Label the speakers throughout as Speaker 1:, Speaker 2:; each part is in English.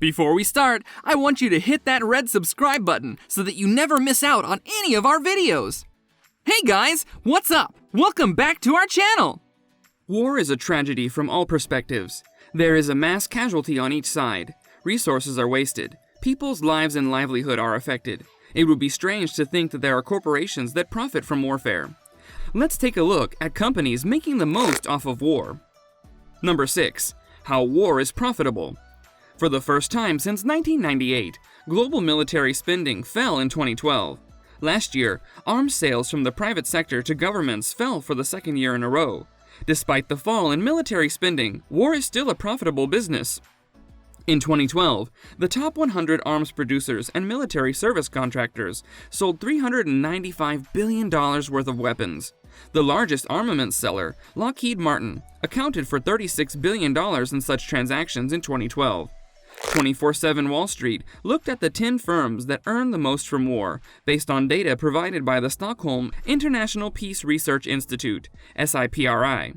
Speaker 1: Before we start, I want you to hit that red subscribe button so that you never miss out on any of our videos. Hey guys, what's up? Welcome back to our channel! War is a tragedy from all perspectives. There is a mass casualty on each side. Resources are wasted. People's lives and livelihood are affected. It would be strange to think that there are corporations that profit from warfare. Let's take a look at companies making the most off of war. Number 6. How war is profitable. For the first time since 1998, global military spending fell in 2012. Last year, arms sales from the private sector to governments fell for the second year in a row. Despite the fall in military spending, war is still a profitable business. In 2012, the top 100 arms producers and military service contractors sold $395 billion worth of weapons. The largest armaments seller, Lockheed Martin, accounted for $36 billion in such transactions in 2012. 24/7 Wall Street looked at the 10 firms that earned the most from war, based on data provided by the Stockholm International Peace Research Institute, SIPRI.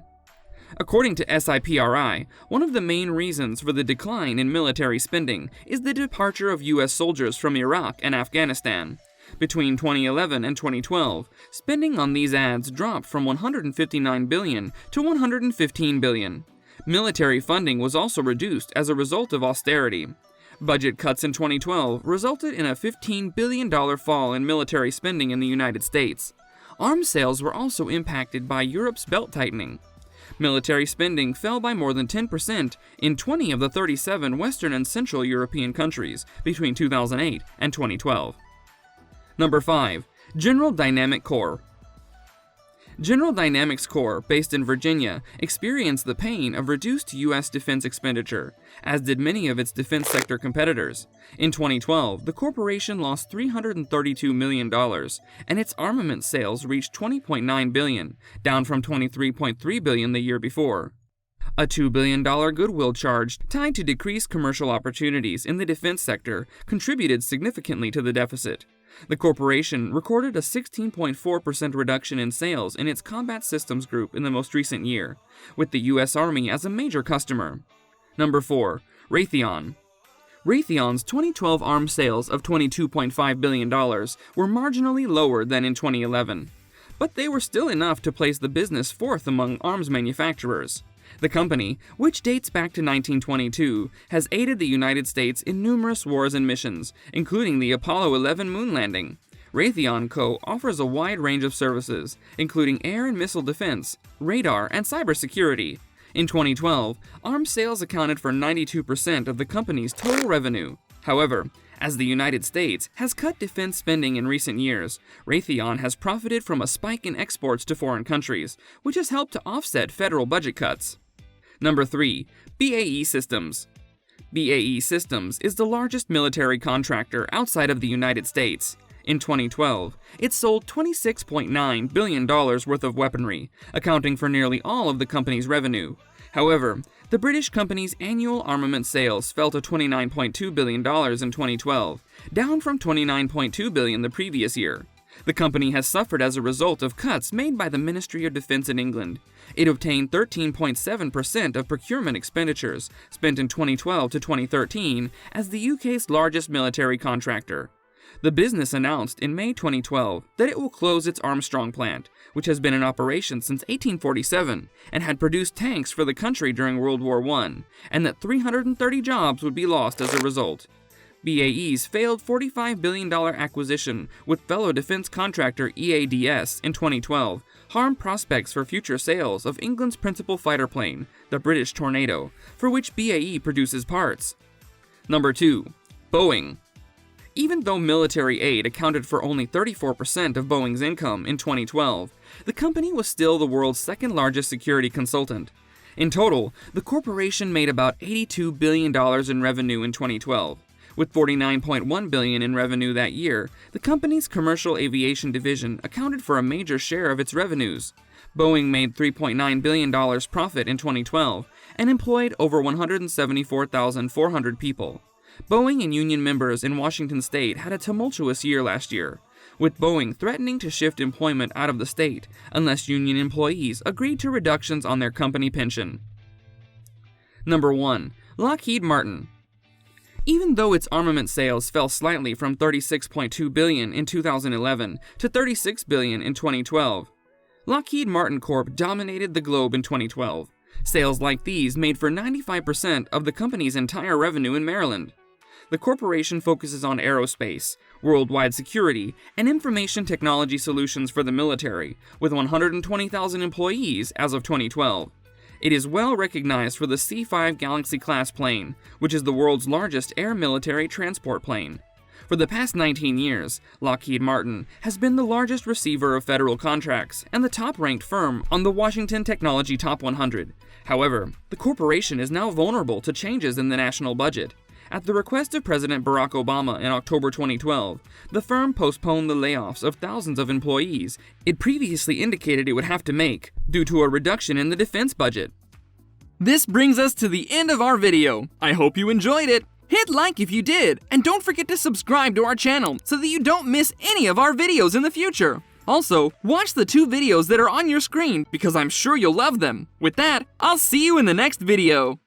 Speaker 1: According to SIPRI, one of the main reasons for the decline in military spending is the departure of U.S. soldiers from Iraq and Afghanistan. Between 2011 and 2012, spending on these ads dropped from $159 billion to $115 billion. Military funding was also reduced as a result of austerity. Budget cuts in 2012 resulted in a $15 billion fall in military spending in the United States. Arms sales were also impacted by Europe's belt-tightening. Military spending fell by more than 10% in 20 of the 37 Western and Central European countries between 2008 and 2012. Number 5. General Dynamics Corps. General Dynamics Corps, based in Virginia, experienced the pain of reduced U.S. defense expenditure, as did many of its defense sector competitors. In 2012, the corporation lost $332 million, and its armament sales reached $20.9 billion, down from $23.3 billion the year before. A $2 billion goodwill charge tied to decreased commercial opportunities in the defense sector contributed significantly to the deficit. The corporation recorded a 16.4% reduction in sales in its combat systems group in the most recent year, with the U.S. Army as a major customer. Number 4. Raytheon. Raytheon's 2012 arms sales of $22.5 billion were marginally lower than in 2011, but they were still enough to place the business fourth among arms manufacturers. The company, which dates back to 1922, has aided the United States in numerous wars and missions, including the Apollo 11 moon landing. Raytheon Co. offers a wide range of services, including air and missile defense, radar, and cybersecurity. In 2012, arms sales accounted for 92% of the company's total revenue. However, as the United States has cut defense spending in recent years, Raytheon has profited from a spike in exports to foreign countries, which has helped to offset federal budget cuts. Number 3. BAE Systems. BAE Systems is the largest military contractor outside of the United States. In 2012, it sold $26.9 billion worth of weaponry, accounting for nearly all of the company's revenue. However, the British company's annual armament sales fell to $29.2 billion in 2012, down from $29.2 billion the previous year. The company has suffered as a result of cuts made by the Ministry of Defense in England. It obtained 13.7% of procurement expenditures spent in 2012 to 2013 as the UK's largest military contractor. The business announced in May 2012 that it will close its Armstrong plant, which has been in operation since 1847 and had produced tanks for the country during World War I, and that 330 jobs would be lost as a result. BAE's failed $45 billion acquisition with fellow defense contractor EADS in 2012 harmed prospects for future sales of England's principal fighter plane, the British Tornado, for which BAE produces parts. Number 2. Boeing. Even though military aid accounted for only 34% of Boeing's income in 2012, the company was still the world's second largest security consultant. In total, the corporation made about $82 billion in revenue in 2012. With $49.1 billion in revenue that year, the company's commercial aviation division accounted for a major share of its revenues. Boeing made $3.9 billion profit in 2012 and employed over 174,400 people. Boeing and union members in Washington state had a tumultuous year last year, with Boeing threatening to shift employment out of the state unless union employees agreed to reductions on their company pension. Number 1. Lockheed Martin. Even though its armament sales fell slightly from $36.2 billion in 2011 to $36 billion in 2012, Lockheed Martin Corp dominated the globe in 2012. Sales like these made for 95% of the company's entire revenue in Maryland. The corporation focuses on aerospace, worldwide security, and information technology solutions for the military, with 120,000 employees as of 2012. It is well recognized for the C-5 Galaxy-class plane, which is the world's largest air military transport plane. For the past 19 years, Lockheed Martin has been the largest receiver of federal contracts and the top-ranked firm on the Washington Technology Top 100. However, the corporation is now vulnerable to changes in the national budget. At the request of President Barack Obama in October 2012, the firm postponed the layoffs of thousands of employees it previously indicated it would have to make due to a reduction in the defense budget. This brings us to the end of our video. I hope you enjoyed it. Hit like if you did, and don't forget to subscribe to our channel so that you don't miss any of our videos in the future. Also, watch the 2 videos that are on your screen because I'm sure you'll love them. With that, I'll see you in the next video.